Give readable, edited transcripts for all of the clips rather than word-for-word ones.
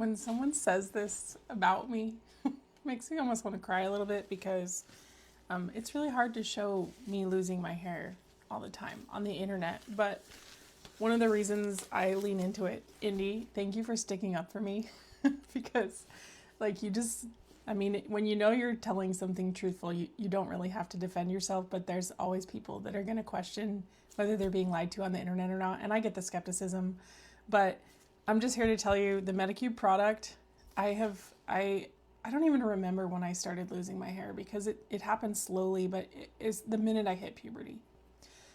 When someone says this about me, it makes me almost want to cry a little bit because it's really hard to show me losing my hair all the time on the internet. But one of the reasons I lean into it, Indy, thank you for sticking up for me because like you just, I mean, when you know you're telling something truthful, you don't really have to defend yourself, but there's always people that are going to question whether they're being lied to on the internet or not. And I get the skepticism, but I'm just here to tell you the Medicube product, I don't even remember when I started losing my hair because it happened slowly, but it is the minute I hit puberty.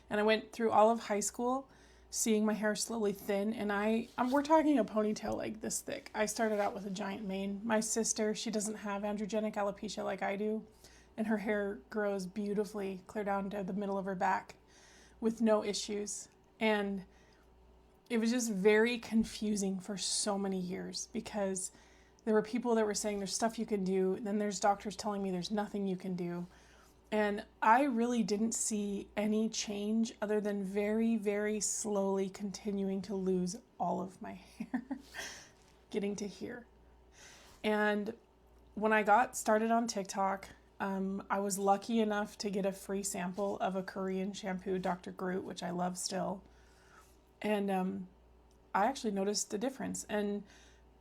And I went through all of high school seeing my hair slowly thin, and we're talking a ponytail like this thick. I started out with a giant mane. My sister, she doesn't have androgenic alopecia like I do, and her hair grows beautifully clear down to the middle of her back with no issues. And it was just very confusing for so many years because there were people that were saying there's stuff you can do, and then there's doctors telling me there's nothing you can do. And I really didn't see any change other than very, very slowly continuing to lose all of my hair, getting to here. And when I got started on TikTok, I was lucky enough to get a free sample of a Korean shampoo, Dr. Groot, which I love still. And I actually noticed a difference. And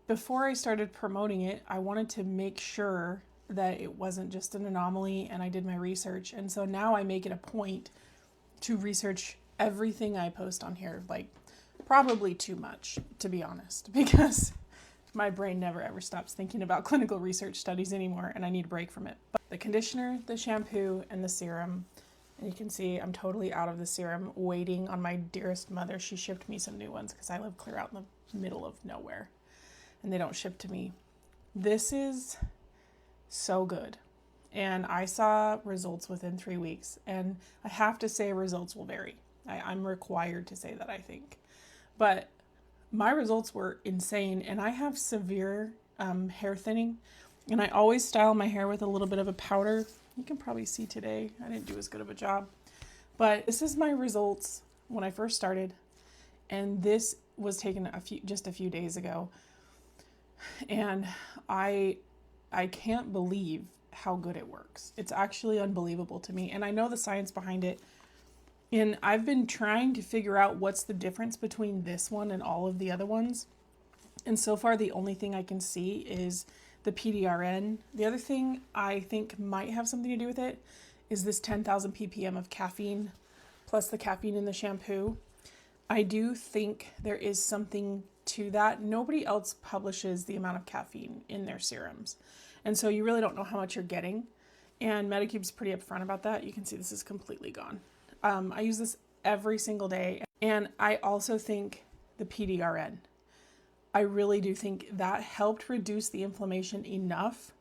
before I started promoting it, I wanted to make sure that it wasn't just an anomaly, and I did my research. And so now I make it a point to research everything I post on here, like probably too much, to be honest, because my brain never ever stops thinking about clinical research studies anymore, and I need a break from it. But the conditioner, the shampoo, and the serum, and you can see I'm totally out of the serum, waiting on my dearest mother. She shipped me some new ones because I live clear out in the middle of nowhere, and they don't ship to me. This is so good. And I saw results within 3 weeks. And I have to say results will vary. I'm required to say that, I think. But my results were insane. And I have severe hair thinning. And I always style my hair with a little bit of a powder. You can probably see today I didn't do as good of a job. But this is my results when I first started. And this was taken just a few days ago. And I can't believe how good it works. It's actually unbelievable to me. And I know the science behind it. And I've been trying to figure out what's the difference between this one and all of the other ones. And so far, the only thing I can see is the PDRN. The other thing I think might have something to do with it is this 10,000 ppm of caffeine plus the caffeine in the shampoo. I do think there is something to that. Nobody else publishes the amount of caffeine in their serums. And so you really don't know how much you're getting. And Medicube's pretty upfront about that. You can see this is completely gone. I use this every single day. And I also think the PDRN, I really do think that helped reduce the inflammation enough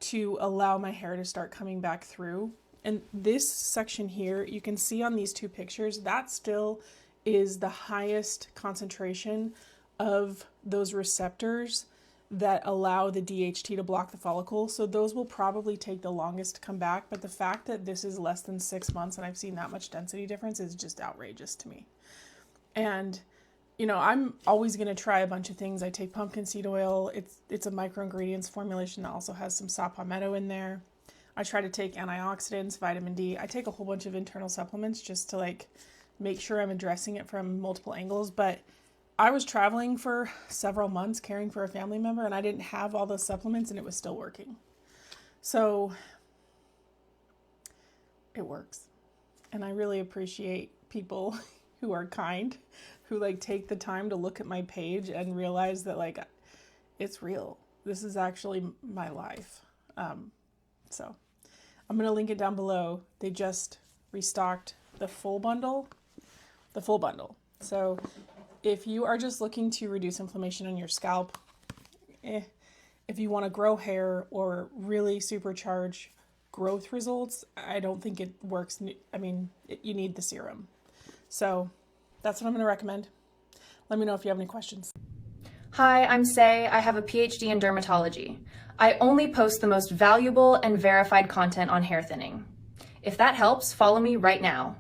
to allow my hair to start coming back through. And this section here, you can see on these two pictures, that still is the highest concentration of those receptors that allow the DHT to block the follicle. So those will probably take the longest to come back. But the fact that this is less than 6 months and I've seen that much density difference is just outrageous to me. And, you know, I'm always going to try a bunch of things. I take pumpkin seed oil. It's a micro-ingredients formulation that also has some saw palmetto in there. I try to take antioxidants, vitamin D. I take a whole bunch of internal supplements just to like make sure I'm addressing it from multiple angles. But I was traveling for several months caring for a family member, and I didn't have all those supplements, and it was still working. So it works. And I really appreciate people who are kind, who like take the time to look at my page and realize that like it's real. This is actually my life. So I'm going to link it down below. They just restocked the full bundle. So if you are just looking to reduce inflammation on your scalp, if you want to grow hair or really supercharge growth results, I don't think it works. I mean, you need the serum. So that's what I'm going to recommend. Let me know if you have any questions. Hi, I'm Say. I have a PhD in dermatology. I only post the most valuable and verified content on hair thinning. If that helps, follow me right now.